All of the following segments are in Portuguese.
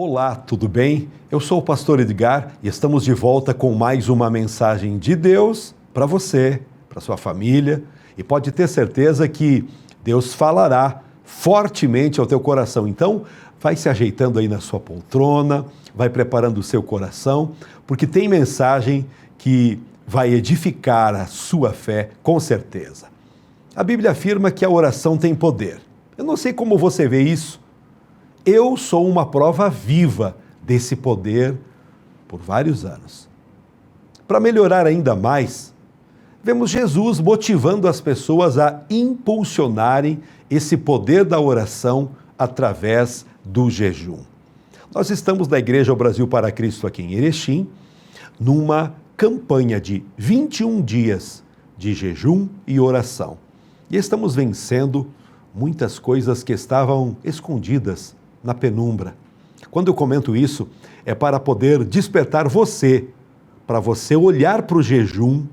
Olá, tudo bem? Eu sou o pastor Edgar e estamos de volta com mais uma mensagem de Deus para você, para sua família, e pode ter certeza que Deus falará fortemente ao teu coração. Então, vai se ajeitando aí na sua poltrona, vai preparando o seu coração, porque tem mensagem que vai edificar a sua fé, com certeza. A Bíblia afirma que a oração tem poder. Eu não sei como você vê isso. Eu sou uma prova viva desse poder por vários anos. Para melhorar ainda mais, vemos Jesus motivando as pessoas a impulsionarem esse poder da oração através do jejum. Nós estamos na Igreja Brasil para Cristo aqui em Erechim, numa campanha de 21 dias de jejum e oração. E estamos vencendo muitas coisas que estavam escondidas na penumbra. Quando eu comento isso, é para poder despertar você, para você olhar para o jejum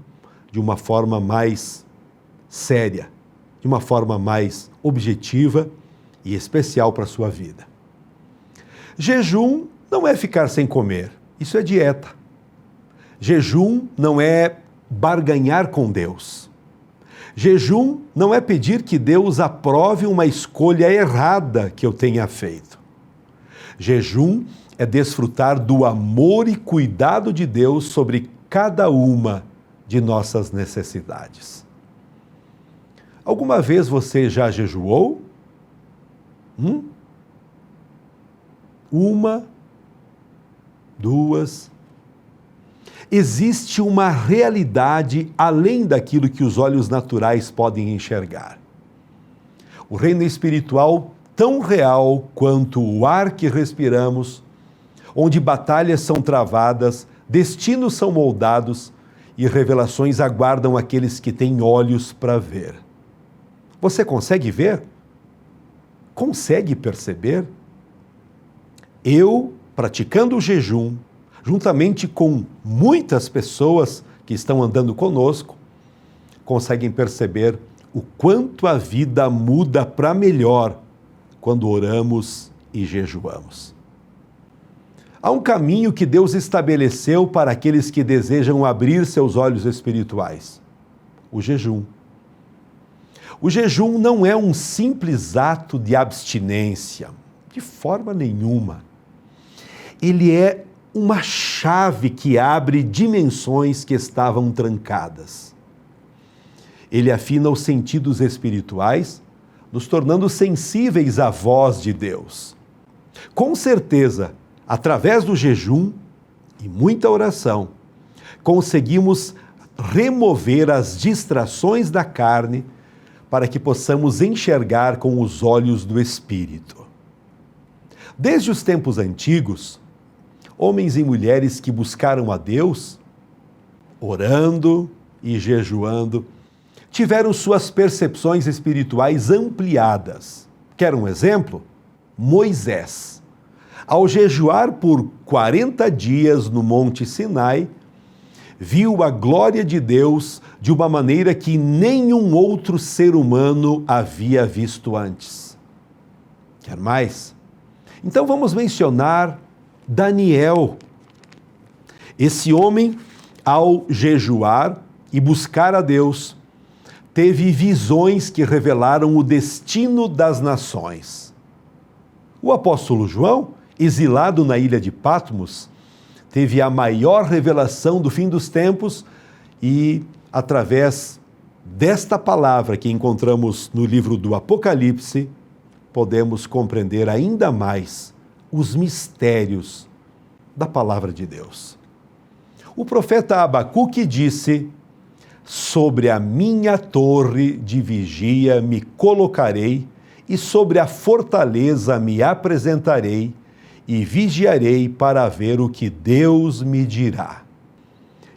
de uma forma mais séria, de uma forma mais objetiva e especial para a sua vida. Jejum não é ficar sem comer, isso é dieta. Jejum não é barganhar com Deus. Jejum não é pedir que Deus aprove uma escolha errada que eu tenha feito. Jejum é desfrutar do amor e cuidado de Deus sobre cada uma de nossas necessidades. Alguma vez você já jejuou? Uma, duas. Existe uma realidade além daquilo que os olhos naturais podem enxergar. O reino espiritual, tão real quanto o ar que respiramos, onde batalhas são travadas, destinos são moldados e revelações aguardam aqueles que têm olhos para ver. Você consegue ver? Consegue perceber? Eu, praticando o jejum, juntamente com muitas pessoas que estão andando conosco, conseguem perceber o quanto a vida muda para melhor quando oramos e jejuamos. Há um caminho que Deus estabeleceu para aqueles que desejam abrir seus olhos espirituais: o jejum. O jejum não é um simples ato de abstinência, de forma nenhuma. Ele é uma chave que abre dimensões que estavam trancadas. Ele afina os sentidos espirituais, nos tornando sensíveis à voz de Deus. Com certeza, através do jejum e muita oração, conseguimos remover as distrações da carne para que possamos enxergar com os olhos do Espírito. Desde os tempos antigos, homens e mulheres que buscaram a Deus, orando e jejuando, tiveram suas percepções espirituais ampliadas. Quer um exemplo? Moisés. Ao jejuar por 40 dias no Monte Sinai, viu a glória de Deus de uma maneira que nenhum outro ser humano havia visto antes. Quer mais? Então vamos mencionar Daniel. Esse homem, ao jejuar e buscar a Deus, teve visões que revelaram o destino das nações. O apóstolo João, exilado na ilha de Patmos, teve a maior revelação do fim dos tempos e, através desta palavra que encontramos no livro do Apocalipse, podemos compreender ainda mais os mistérios da palavra de Deus. O profeta Abacuque disse: sobre a minha torre de vigia me colocarei, e sobre a fortaleza me apresentarei, e vigiarei para ver o que Deus me dirá.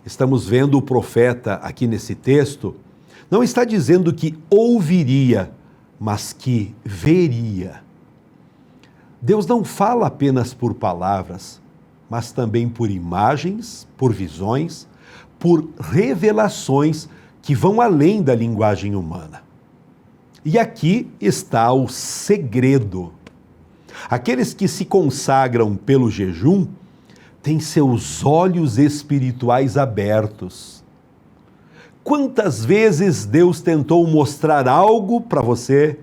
Estamos vendo o profeta aqui nesse texto, não está dizendo que ouviria, mas que veria. Deus não fala apenas por palavras, mas também por imagens, por visões, por revelações que vão além da linguagem humana. E aqui está o segredo. Aqueles que se consagram pelo jejum têm seus olhos espirituais abertos. Quantas vezes Deus tentou mostrar algo para você,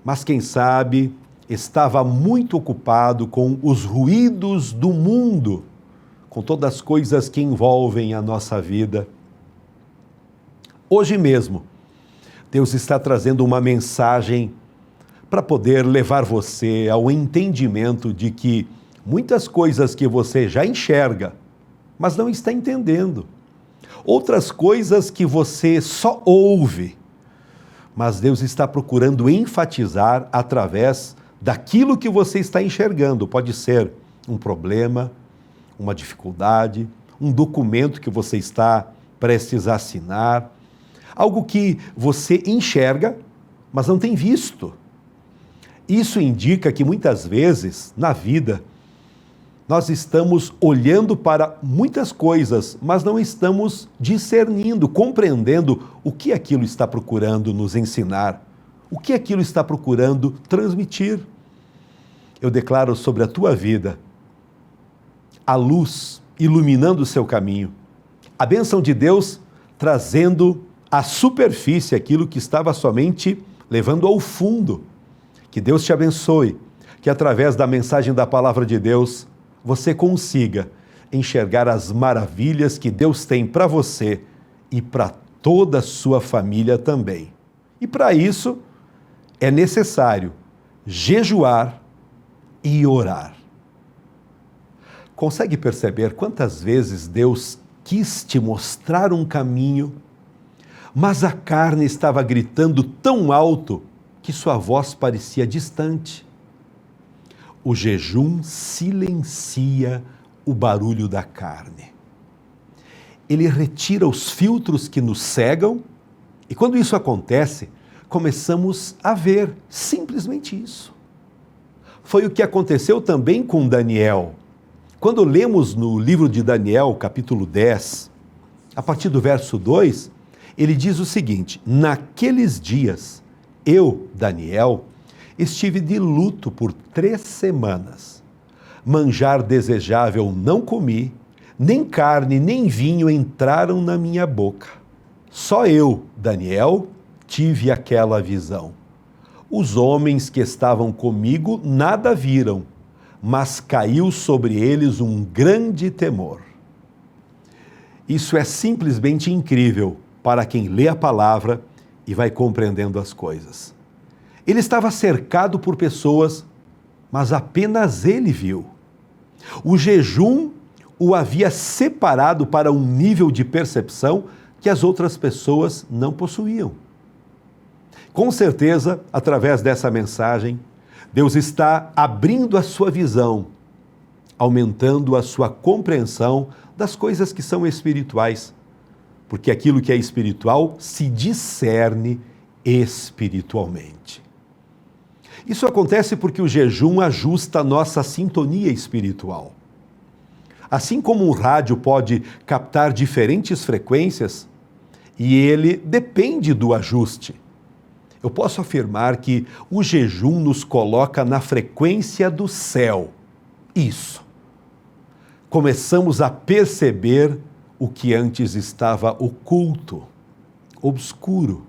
mas quem sabe estava muito ocupado com os ruídos do mundo, com todas as coisas que envolvem a nossa vida. Hoje mesmo, Deus está trazendo uma mensagem para poder levar você ao entendimento de que muitas coisas que você já enxerga, mas não está entendendo. Outras coisas que você só ouve, mas Deus está procurando enfatizar através daquilo que você está enxergando. Pode ser um problema, uma dificuldade, um documento que você está prestes a assinar, algo que você enxerga, mas não tem visto. Isso indica que muitas vezes, na vida, nós estamos olhando para muitas coisas, mas não estamos discernindo, compreendendo o que aquilo está procurando nos ensinar, o que aquilo está procurando transmitir. Eu declaro sobre a tua vida a luz iluminando o seu caminho, a bênção de Deus trazendo à superfície aquilo que estava somente levando ao fundo. Que Deus te abençoe, que através da mensagem da palavra de Deus, você consiga enxergar as maravilhas que Deus tem para você e para toda a sua família também. E para isso, é necessário jejuar e orar. Consegue perceber quantas vezes Deus quis te mostrar um caminho, mas a carne estava gritando tão alto que sua voz parecia distante? O jejum silencia o barulho da carne. Ele retira os filtros que nos cegam e quando isso acontece, começamos a ver simplesmente isso. Foi o que aconteceu também com Daniel. Quando lemos no livro de Daniel, capítulo 10, a partir do verso 2, ele diz o seguinte: naqueles dias, eu, Daniel, estive de luto por 3 semanas. Manjar desejável não comi, nem carne nem vinho entraram na minha boca. Só eu, Daniel, tive aquela visão. Os homens que estavam comigo nada viram, mas caiu sobre eles um grande temor. Isso é simplesmente incrível para quem lê a palavra e vai compreendendo as coisas. Ele estava cercado por pessoas, mas apenas ele viu. O jejum o havia separado para um nível de percepção que as outras pessoas não possuíam. Com certeza, através dessa mensagem, Deus está abrindo a sua visão, aumentando a sua compreensão das coisas que são espirituais, porque aquilo que é espiritual se discerne espiritualmente. Isso acontece porque o jejum ajusta a nossa sintonia espiritual. Assim como um rádio pode captar diferentes frequências, e ele depende do ajuste, eu posso afirmar que o jejum nos coloca na frequência do céu. Isso. Começamos a perceber o que antes estava oculto, obscuro.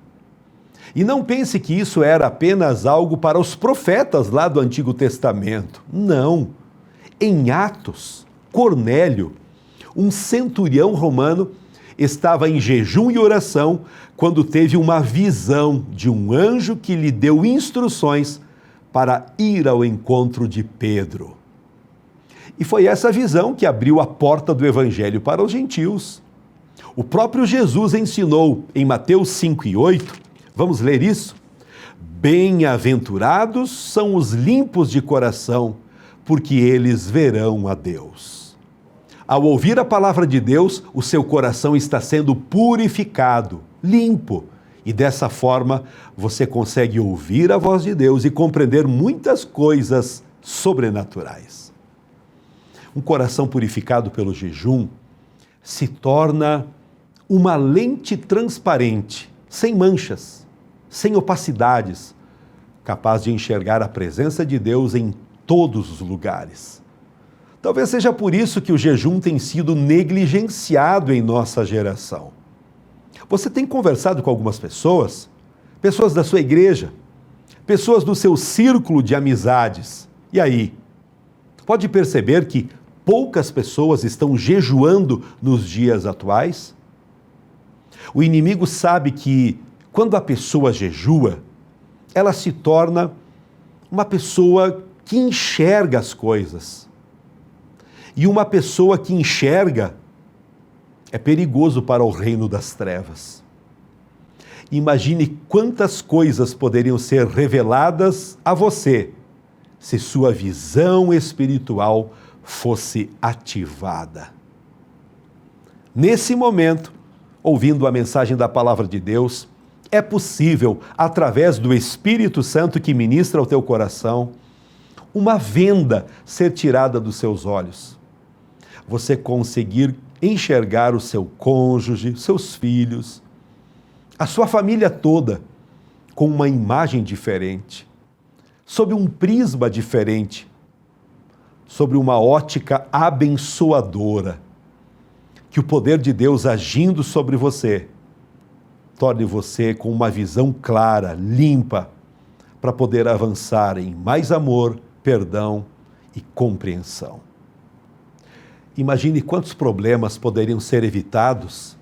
E não pense que isso era apenas algo para os profetas lá do Antigo Testamento. Não. Em Atos, Cornélio, um centurião romano, estava em jejum e oração quando teve uma visão de um anjo que lhe deu instruções para ir ao encontro de Pedro. E foi essa visão que abriu a porta do evangelho para os gentios. O próprio Jesus ensinou em Mateus 5:8, vamos ler isso? Bem-aventurados são os limpos de coração, porque eles verão a Deus. Ao ouvir a palavra de Deus, o seu coração está sendo purificado, limpo, e dessa forma você consegue ouvir a voz de Deus e compreender muitas coisas sobrenaturais. Um coração purificado pelo jejum se torna uma lente transparente, sem manchas, sem opacidades, capaz de enxergar a presença de Deus em todos os lugares. Talvez seja por isso que o jejum tem sido negligenciado em nossa geração. Você tem conversado com algumas pessoas da sua igreja, pessoas do seu círculo de amizades. E aí? Pode perceber que poucas pessoas estão jejuando nos dias atuais? O inimigo sabe que, quando a pessoa jejua, ela se torna uma pessoa que enxerga as coisas. E uma pessoa que enxerga é perigoso para o reino das trevas. Imagine quantas coisas poderiam ser reveladas a você se sua visão espiritual fosse ativada. Nesse momento, ouvindo a mensagem da palavra de Deus, é possível, através do Espírito Santo que ministra ao teu coração, uma venda ser tirada dos seus olhos. Você conseguir enxergar o seu cônjuge, seus filhos, a sua família toda, com uma imagem diferente, sob um prisma diferente, sobre uma ótica abençoadora, que o poder de Deus agindo sobre você, torne você com uma visão clara, limpa, para poder avançar em mais amor, perdão e compreensão. Imagine quantos problemas poderiam ser evitados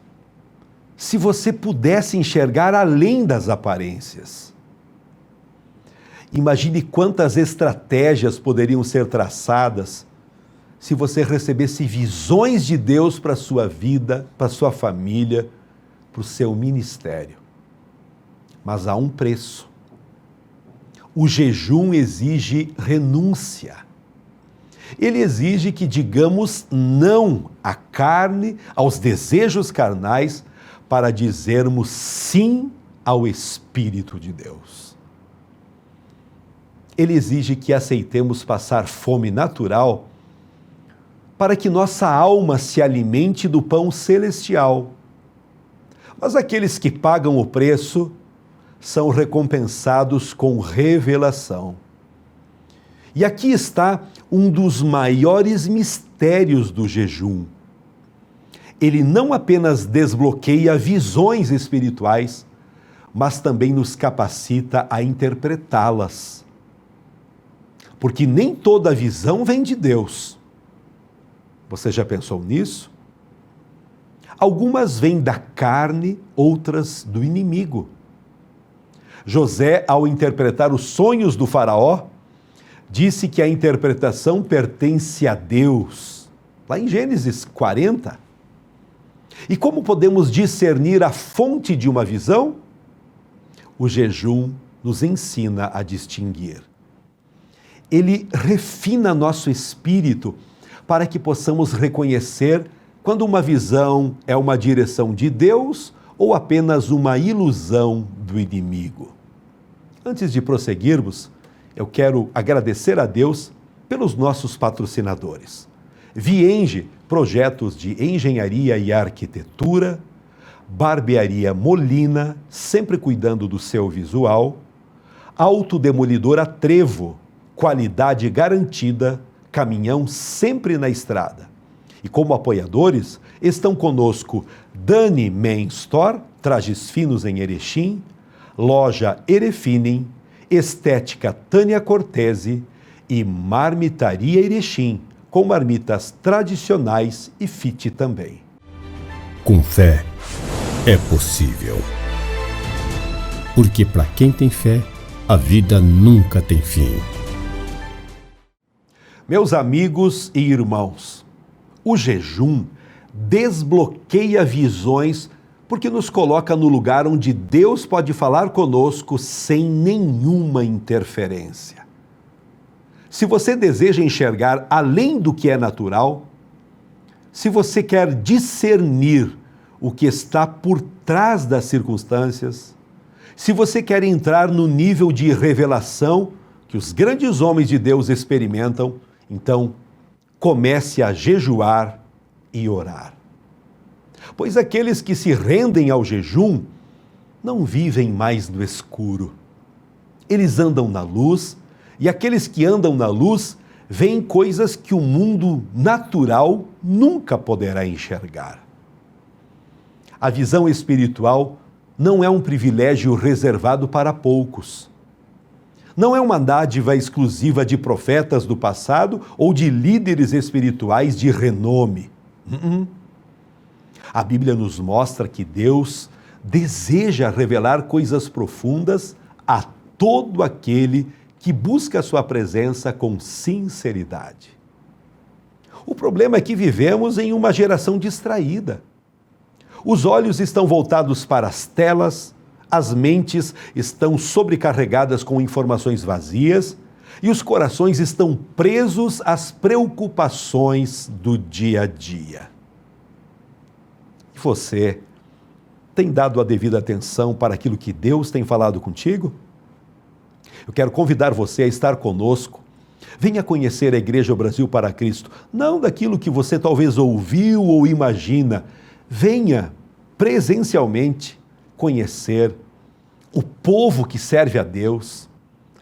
se você pudesse enxergar além das aparências. Imagine quantas estratégias poderiam ser traçadas se você recebesse visões de Deus para a sua vida, para a sua família, para o seu ministério. Mas há um preço. O jejum exige renúncia. Ele exige que digamos não à carne, aos desejos carnais, para dizermos sim ao Espírito de Deus. Ele exige que aceitemos passar fome natural para que nossa alma se alimente do pão celestial. Mas aqueles que pagam o preço são recompensados com revelação. E aqui está um dos maiores mistérios do jejum. Ele não apenas desbloqueia visões espirituais, mas também nos capacita a interpretá-las. Porque nem toda visão vem de Deus. Você já pensou nisso? Algumas vêm da carne, outras do inimigo. José, ao interpretar os sonhos do faraó, disse que a interpretação pertence a Deus, lá em Gênesis 40. E como podemos discernir a fonte de uma visão? O jejum nos ensina a distinguir. Ele refina nosso espírito para que possamos reconhecer quando uma visão é uma direção de Deus ou apenas uma ilusão do inimigo. Antes de prosseguirmos, eu quero agradecer a Deus pelos nossos patrocinadores. Vienge, projetos de engenharia e arquitetura. Barbearia Molina, sempre cuidando do seu visual. Autodemolidora Trevo, qualidade garantida, caminhão sempre na estrada. E como apoiadores, estão conosco Dani Men Store, trajes finos em Erechim, Loja Erefinem, Estética Tânia Cortese e Marmitaria Erechim, com marmitas tradicionais e fit também. Com fé, é possível. Porque para quem tem fé, a vida nunca tem fim. Meus amigos e irmãos, o jejum desbloqueia visões porque nos coloca no lugar onde Deus pode falar conosco sem nenhuma interferência. Se você deseja enxergar além do que é natural, se você quer discernir o que está por trás das circunstâncias, se você quer entrar no nível de revelação que os grandes homens de Deus experimentam, então comece a jejuar e orar. Pois aqueles que se rendem ao jejum não vivem mais no escuro. Eles andam na luz, e aqueles que andam na luz veem coisas que o mundo natural nunca poderá enxergar. A visão espiritual não é um privilégio reservado para poucos. Não é uma dádiva exclusiva de profetas do passado ou de líderes espirituais de renome. A Bíblia nos mostra que Deus deseja revelar coisas profundas a todo aquele que busca a sua presença com sinceridade. O problema é que vivemos em uma geração distraída. Os olhos estão voltados para as telas, as mentes estão sobrecarregadas com informações vazias e os corações estão presos às preocupações do dia a dia. E você tem dado a devida atenção para aquilo que Deus tem falado contigo? Eu quero convidar você a estar conosco. Venha conhecer a Igreja Brasil para Cristo, não daquilo que você talvez ouviu ou imagina. Venha presencialmente conhecer o povo que serve a Deus,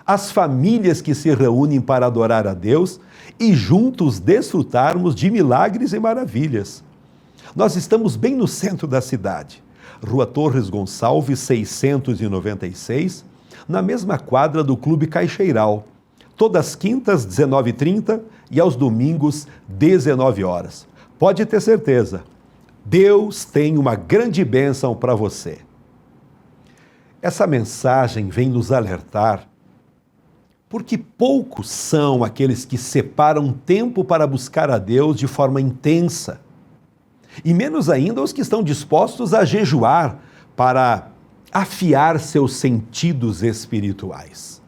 as famílias que se reúnem para adorar a Deus e juntos desfrutarmos de milagres e maravilhas. Nós estamos bem no centro da cidade, Rua Torres Gonçalves, 696, na mesma quadra do Clube Caixeiral, todas as quintas, 19h30 e aos domingos, 19 horas. Pode ter certeza, Deus tem uma grande bênção para você. Essa mensagem vem nos alertar porque poucos são aqueles que separam tempo para buscar a Deus de forma intensa, e menos ainda os que estão dispostos a jejuar para afiar seus sentidos espirituais.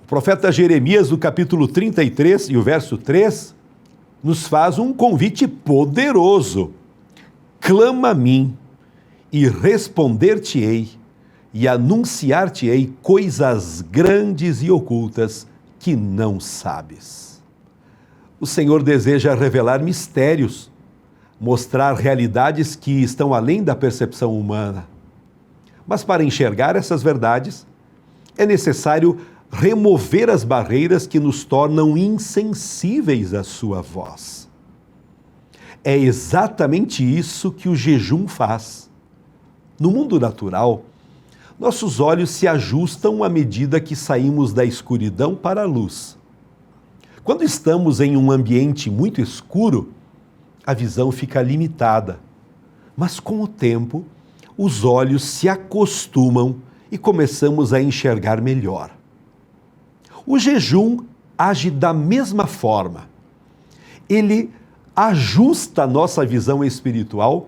O profeta Jeremias, no capítulo 33 e o verso 3, nos faz um convite poderoso. Clama a mim e responder-te-ei e anunciar-te-ei coisas grandes e ocultas que não sabes. O Senhor deseja revelar mistérios, mostrar realidades que estão além da percepção humana. Mas para enxergar essas verdades, é necessário remover as barreiras que nos tornam insensíveis à sua voz. É exatamente isso que o jejum faz. No mundo natural, nossos olhos se ajustam à medida que saímos da escuridão para a luz. Quando estamos em um ambiente muito escuro, a visão fica limitada. Mas com o tempo, os olhos se acostumam e começamos a enxergar melhor. O jejum age da mesma forma. Ele ajusta a nossa visão espiritual,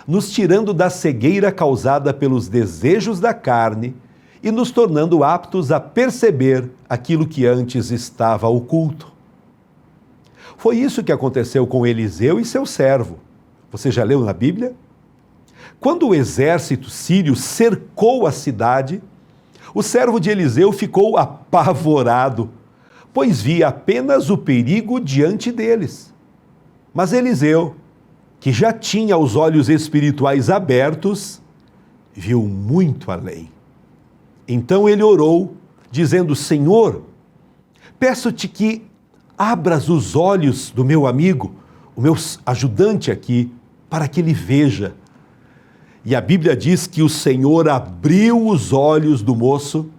nos tirando da cegueira causada pelos desejos da carne e nos tornando aptos a perceber aquilo que antes estava oculto. Foi isso que aconteceu com Eliseu e seu servo. Você já leu na Bíblia? Quando o exército sírio cercou a cidade, o servo de Eliseu ficou apavorado, pois via apenas o perigo diante deles. Mas Eliseu, que já tinha os olhos espirituais abertos, viu muito além. Então ele orou, dizendo: Senhor, peço-te que abras os olhos do meu amigo, o meu ajudante aqui, para que ele veja. E a Bíblia diz que o Senhor abriu os olhos do moço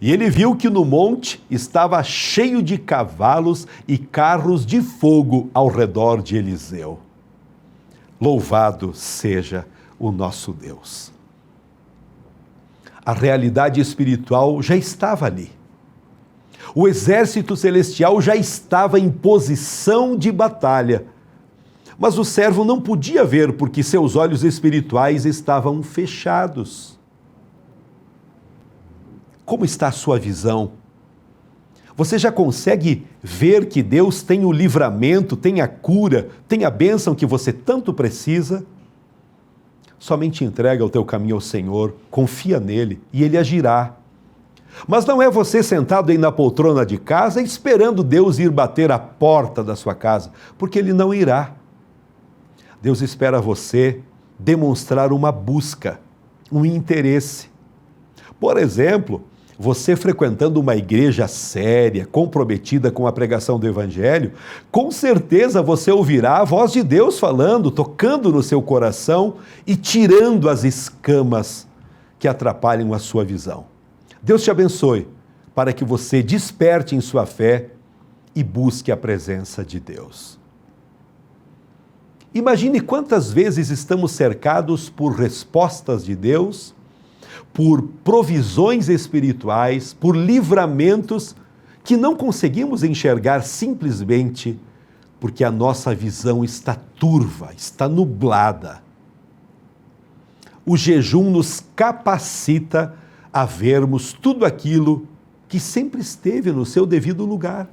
e ele viu que no monte estava cheio de cavalos e carros de fogo ao redor de Eliseu. Louvado seja o nosso Deus. A realidade espiritual já estava ali. O exército celestial já estava em posição de batalha. Mas o servo não podia ver porque seus olhos espirituais estavam fechados. Como está a sua visão? Você já consegue ver que Deus tem o livramento, tem a cura, tem a bênção que você tanto precisa? Somente entrega o teu caminho ao Senhor, confia nele e ele agirá. Mas não é você sentado aí na poltrona de casa esperando Deus ir bater a porta da sua casa, porque ele não irá. Deus espera você demonstrar uma busca, um interesse. Por exemplo, você frequentando uma igreja séria, comprometida com a pregação do Evangelho, com certeza você ouvirá a voz de Deus falando, tocando no seu coração e tirando as escamas que atrapalham a sua visão. Deus te abençoe para que você desperte em sua fé e busque a presença de Deus. Imagine quantas vezes estamos cercados por respostas de Deus, por provisões espirituais, por livramentos que não conseguimos enxergar simplesmente porque a nossa visão está turva, está nublada. O jejum nos capacita a vermos tudo aquilo que sempre esteve no seu devido lugar.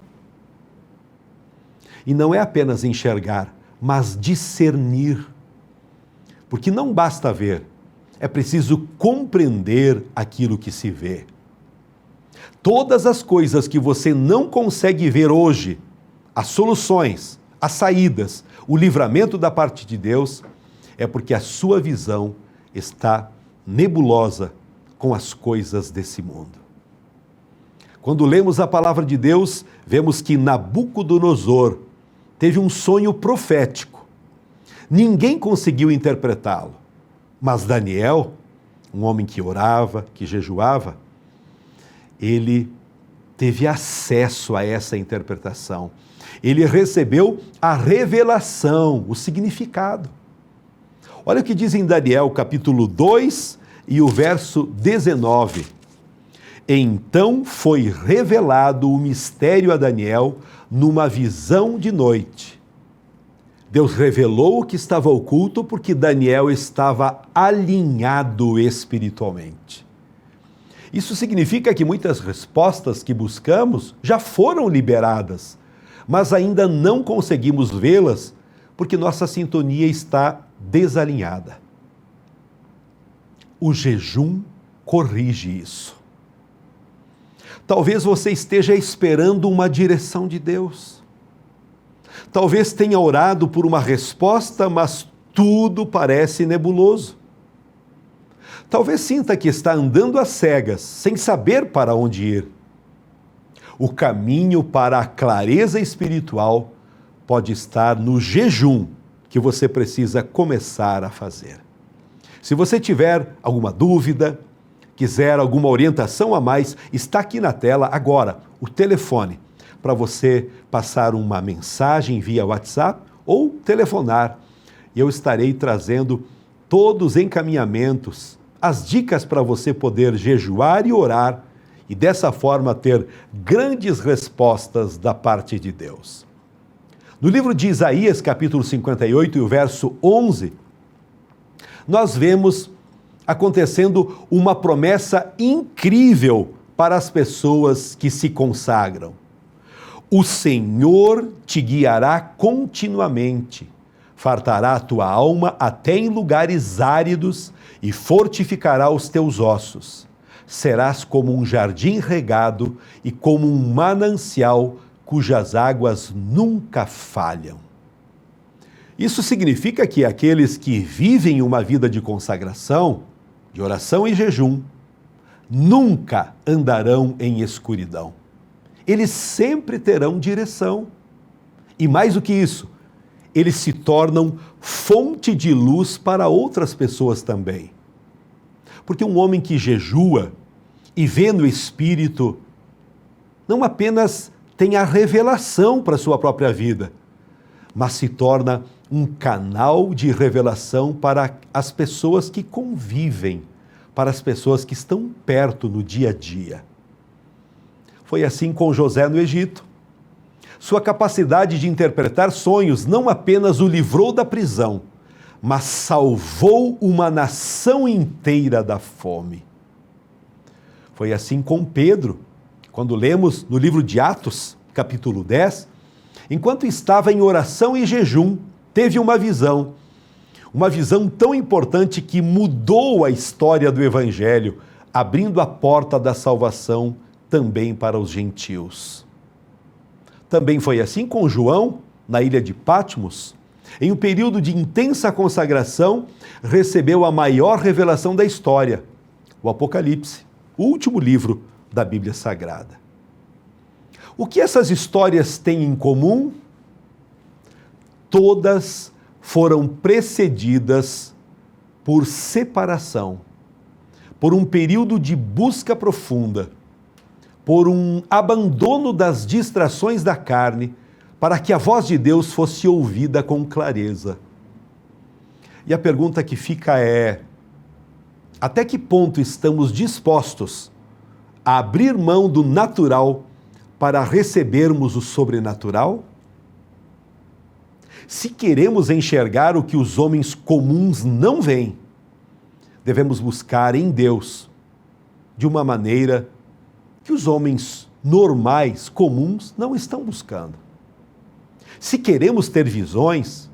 E não é apenas enxergar, mas discernir. Porque não basta ver, é preciso compreender aquilo que se vê. Todas as coisas que você não consegue ver hoje, as soluções, as saídas, o livramento da parte de Deus, é porque a sua visão está nebulosa com as coisas desse mundo. Quando lemos a palavra de Deus, vemos que Nabucodonosor teve um sonho profético. Ninguém conseguiu interpretá-lo. Mas Daniel, um homem que orava, que jejuava, ele teve acesso a essa interpretação. Ele recebeu a revelação, o significado. Olha o que diz em Daniel, capítulo 2 e o verso 19. Então foi revelado o mistério a Daniel numa visão de noite. Deus revelou o que estava oculto porque Daniel estava alinhado espiritualmente. Isso significa que muitas respostas que buscamos já foram liberadas, mas ainda não conseguimos vê-las porque nossa sintonia está desalinhada. O jejum corrige isso. Talvez você esteja esperando uma direção de Deus. Talvez tenha orado por uma resposta, mas tudo parece nebuloso. Talvez sinta que está andando às cegas, sem saber para onde ir. O caminho para a clareza espiritual pode estar no jejum que você precisa começar a fazer. Se você tiver alguma dúvida, quiser alguma orientação a mais, está aqui na tela agora o telefone para você passar uma mensagem via WhatsApp ou telefonar. E eu estarei trazendo todos os encaminhamentos, as dicas para você poder jejuar e orar e dessa forma ter grandes respostas da parte de Deus. No livro de Isaías, capítulo 58 e o verso 11, nós vemos acontecendo uma promessa incrível para as pessoas que se consagram. O Senhor te guiará continuamente, fartará a tua alma até em lugares áridos e fortificará os teus ossos. Serás como um jardim regado e como um manancial cujas águas nunca falham. Isso significa que aqueles que vivem uma vida de consagração, de oração e jejum, nunca andarão em escuridão. Eles sempre terão direção. E mais do que isso, eles se tornam fonte de luz para outras pessoas também. Porque um homem que jejua e vê no Espírito, não apenas tem a revelação para a sua própria vida, mas se torna um canal de revelação para as pessoas que convivem, para as pessoas que estão perto no dia a dia. Foi assim com José no Egito. Sua capacidade de interpretar sonhos não apenas o livrou da prisão, mas salvou uma nação inteira da fome. Foi assim com Pedro, quando lemos no livro de Atos, capítulo 10, enquanto estava em oração e jejum, teve uma visão tão importante que mudou a história do Evangelho, abrindo a porta da salvação também para os gentios. Também foi assim com João, na ilha de Patmos. Em um período de intensa consagração, recebeu a maior revelação da história, o Apocalipse, o último livro da Bíblia Sagrada. O que essas histórias têm em comum? Todas foram precedidas por separação, por um período de busca profunda, por um abandono das distrações da carne, para que a voz de Deus fosse ouvida com clareza. E a pergunta que fica é: até que ponto estamos dispostos a abrir mão do natural para recebermos o sobrenatural? Se queremos enxergar o que os homens comuns não veem, devemos buscar em Deus de uma maneira que os homens normais, comuns, não estão buscando. Se queremos ter visões,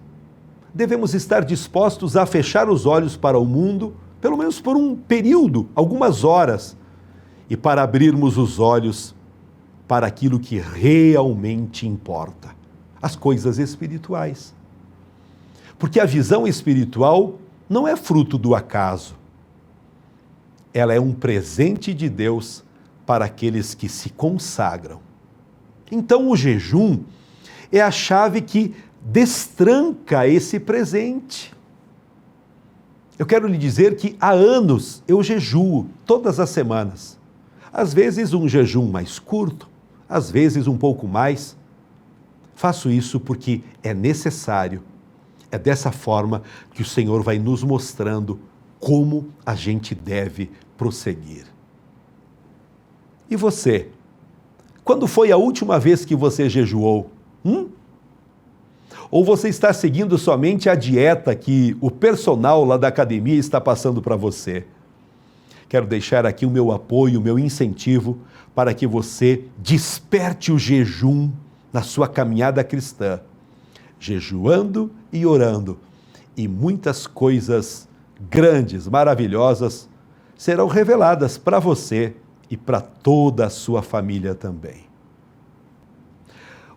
devemos estar dispostos a fechar os olhos para o mundo, pelo menos por um período, algumas horas, e para abrirmos os olhos para aquilo que realmente importa, as coisas espirituais. Porque a visão espiritual não é fruto do acaso. Ela é um presente de Deus para aqueles que se consagram. Então, o jejum é a chave que destranca esse presente. Eu quero lhe dizer que há anos eu jejuo todas as semanas. Às vezes um jejum mais curto, às vezes um pouco mais. Faço isso porque é necessário. É dessa forma que o Senhor vai nos mostrando como a gente deve prosseguir. E você? Quando foi a última vez que você jejuou? Ou você está seguindo somente a dieta que o personal lá da academia está passando para você? Quero deixar aqui o meu apoio, o meu incentivo para que você desperte o jejum na sua caminhada cristã, jejuando e orando, e muitas coisas grandes, maravilhosas, serão reveladas para você e para toda a sua família também.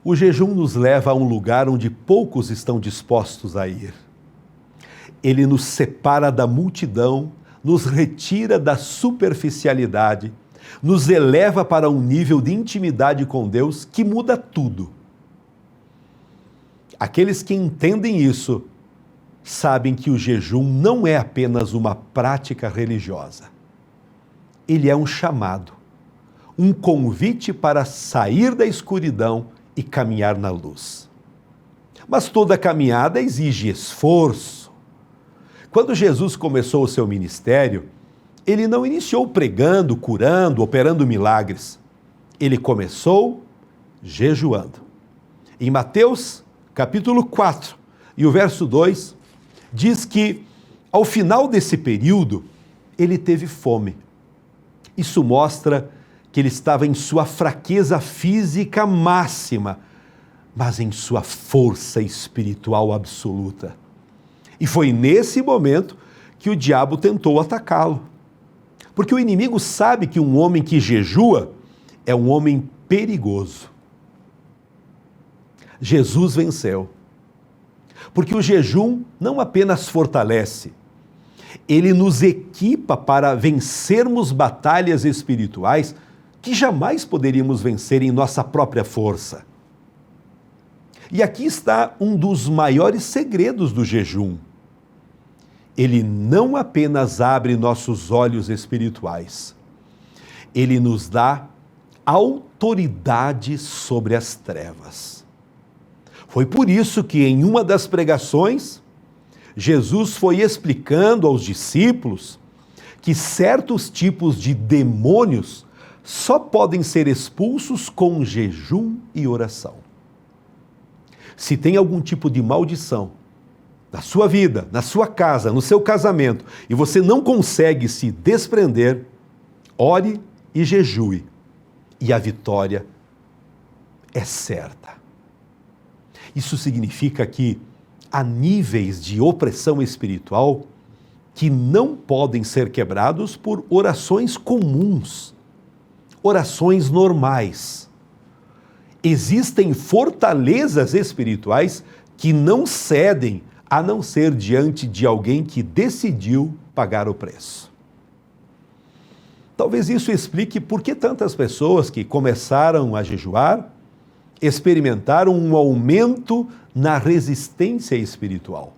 O jejum nos leva a um lugar onde poucos estão dispostos a ir. Ele nos separa da multidão, nos retira da superficialidade, nos eleva para um nível de intimidade com Deus que muda tudo. Aqueles que entendem isso sabem que o jejum não é apenas uma prática religiosa. Ele é um chamado, um convite para sair da escuridão e caminhar na luz. Mas toda caminhada exige esforço. Quando Jesus começou o seu ministério, ele não iniciou pregando, curando, operando milagres. Ele começou jejuando. Em Mateus, capítulo 4, e o verso 2, diz que, ao final desse período, ele teve fome. Isso mostra que ele estava em sua fraqueza física máxima, mas em sua força espiritual absoluta. E foi nesse momento que o diabo tentou atacá-lo. Porque o inimigo sabe que um homem que jejua é um homem perigoso. Jesus venceu. Porque o jejum não apenas fortalece, ele nos equipa para vencermos batalhas espirituais que jamais poderíamos vencer em nossa própria força. E aqui está um dos maiores segredos do jejum. Ele não apenas abre nossos olhos espirituais, ele nos dá autoridade sobre as trevas. Foi por isso que em uma das pregações, Jesus foi explicando aos discípulos que certos tipos de demônios só podem ser expulsos com jejum e oração. Se tem algum tipo de maldição na sua vida, na sua casa, no seu casamento, e você não consegue se desprender, ore e jejue, e a vitória é certa. Isso significa que há níveis de opressão espiritual que não podem ser quebrados por orações comuns, orações normais. Existem fortalezas espirituais que não cedem, a não ser diante de alguém que decidiu pagar o preço. Talvez isso explique por que tantas pessoas que começaram a jejuar experimentaram um aumento na resistência espiritual.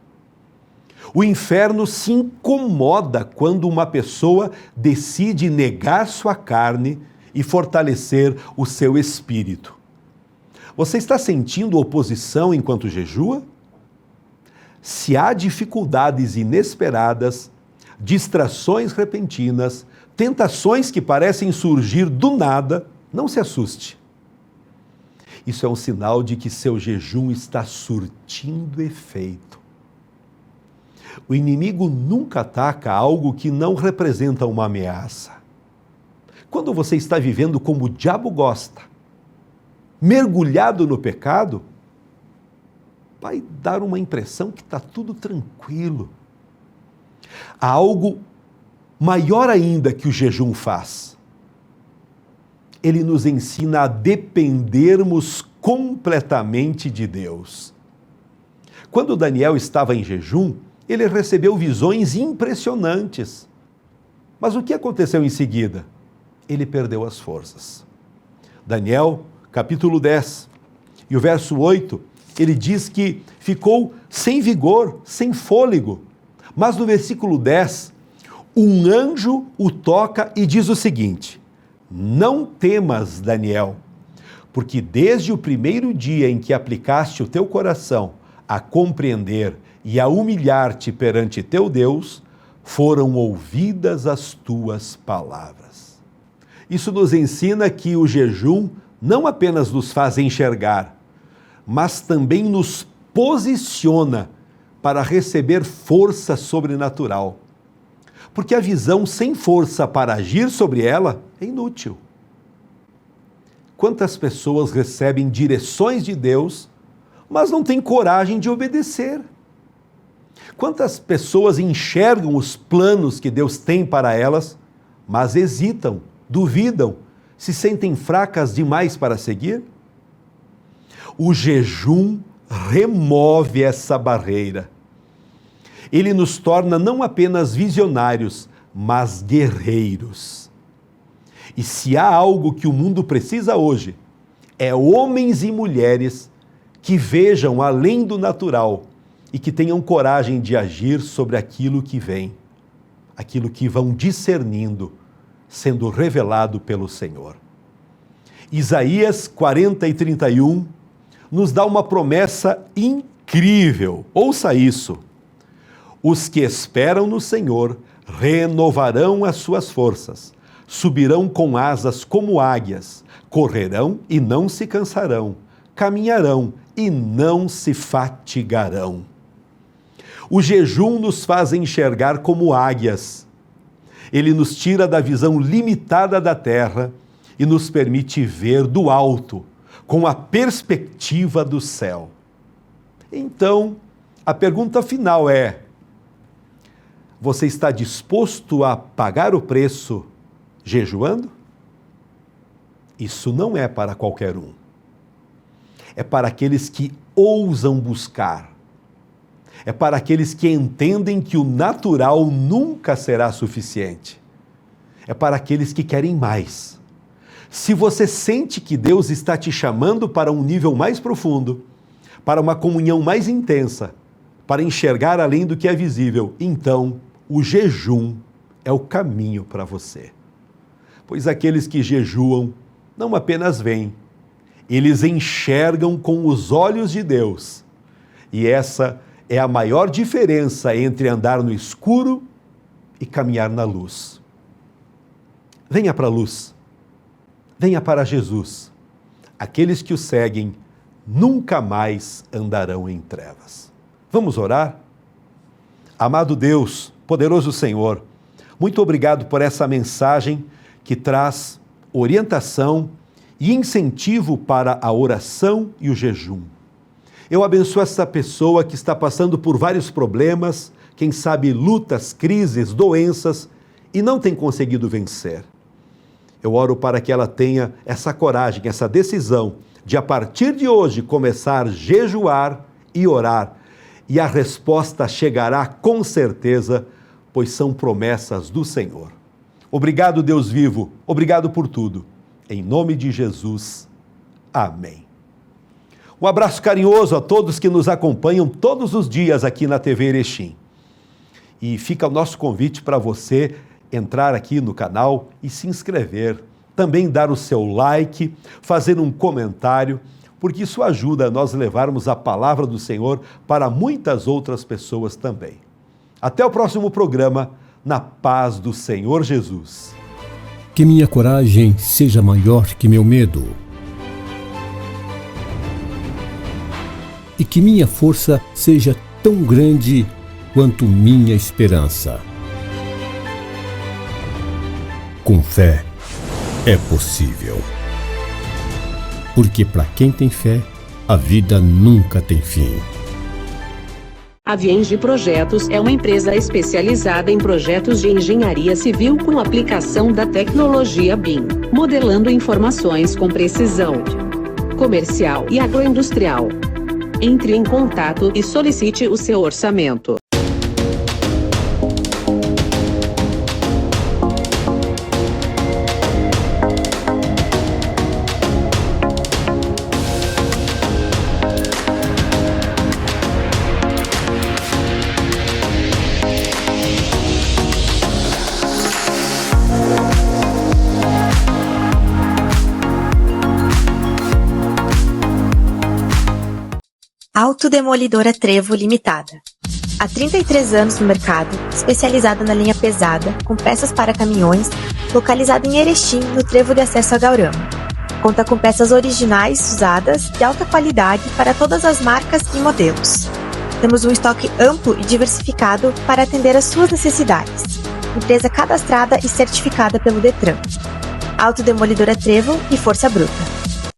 O inferno se incomoda quando uma pessoa decide negar sua carne e fortalecer o seu espírito. Você está sentindo oposição enquanto jejua? Se há dificuldades inesperadas, distrações repentinas, tentações que parecem surgir do nada, não se assuste. Isso é um sinal de que seu jejum está surtindo efeito. O inimigo nunca ataca algo que não representa uma ameaça. Quando você está vivendo como o diabo gosta, mergulhado no pecado, vai dar uma impressão que está tudo tranquilo. Há algo maior ainda que o jejum faz. Ele nos ensina a dependermos completamente de Deus. Quando Daniel estava em jejum, ele recebeu visões impressionantes. Mas o que aconteceu em seguida? Ele perdeu as forças. Daniel, capítulo 10, e o verso 8, ele diz que ficou sem vigor, sem fôlego. Mas no versículo 10, um anjo o toca e diz o seguinte: não temas, Daniel, porque desde o primeiro dia em que aplicaste o teu coração a compreender e a humilhar-te perante teu Deus, foram ouvidas as tuas palavras. Isso nos ensina que o jejum não apenas nos faz enxergar, mas também nos posiciona para receber força sobrenatural. Porque a visão sem força para agir sobre ela é inútil. Quantas pessoas recebem direções de Deus, mas não têm coragem de obedecer? Quantas pessoas enxergam os planos que Deus tem para elas, mas hesitam, duvidam, se sentem fracas demais para seguir? O jejum remove essa barreira. Ele nos torna não apenas visionários, mas guerreiros. E se há algo que o mundo precisa hoje, é homens e mulheres que vejam além do natural e que tenham coragem de agir sobre aquilo que vem, aquilo que vão discernindo, sendo revelado pelo Senhor. Isaías 40:31 nos dá uma promessa incrível. Ouça isso. Os que esperam no Senhor renovarão as suas forças, subirão com asas como águias, correrão e não se cansarão, caminharão e não se fatigarão. O jejum nos faz enxergar como águias. Ele nos tira da visão limitada da terra e nos permite ver do alto, com a perspectiva do céu. Então, a pergunta final é: você está disposto a pagar o preço jejuando? Isso não é para qualquer um. É para aqueles que ousam buscar. É para aqueles que entendem que o natural nunca será suficiente. É para aqueles que querem mais. Se você sente que Deus está te chamando para um nível mais profundo, para uma comunhão mais intensa, para enxergar além do que é visível, então o jejum é o caminho para você. Pois aqueles que jejuam não apenas veem, eles enxergam com os olhos de Deus. E essa é a maior diferença entre andar no escuro e caminhar na luz. Venha para a luz. Venha para Jesus. Aqueles que o seguem nunca mais andarão em trevas. Vamos orar? Amado Deus, poderoso Senhor, muito obrigado por essa mensagem que traz orientação e incentivo para a oração e o jejum. Eu abençoo essa pessoa que está passando por vários problemas, quem sabe lutas, crises, doenças, e não tem conseguido vencer. Eu oro para que ela tenha essa coragem, essa decisão de, a partir de hoje, começar a jejuar e orar. E a resposta chegará com certeza, pois são promessas do Senhor. Obrigado, Deus vivo. Obrigado por tudo. Em nome de Jesus. Amém. Um abraço carinhoso a todos que nos acompanham todos os dias aqui na TV Erechim. E fica o nosso convite para você entrar aqui no canal e se inscrever. Também dar o seu like, fazer um comentário, porque isso ajuda a nós levarmos a palavra do Senhor para muitas outras pessoas também. Até o próximo programa, na paz do Senhor Jesus. Que minha coragem seja maior que meu medo. E que minha força seja tão grande quanto minha esperança. Com fé é possível. Porque para quem tem fé, a vida nunca tem fim. A Vienge Projetos é uma empresa especializada em projetos de engenharia civil com aplicação da tecnologia BIM, modelando informações com precisão. Comercial e agroindustrial. Entre em contato e solicite o seu orçamento. Autodemolidora Trevo Limitada. Há 33 anos no mercado, especializada na linha pesada, com peças para caminhões, localizada em Erechim, no trevo de acesso a Gaurama. Conta com peças originais, usadas, de alta qualidade para todas as marcas e modelos. Temos um estoque amplo e diversificado para atender às suas necessidades. Empresa cadastrada e certificada pelo Detran. Autodemolidora Trevo e Força Bruta.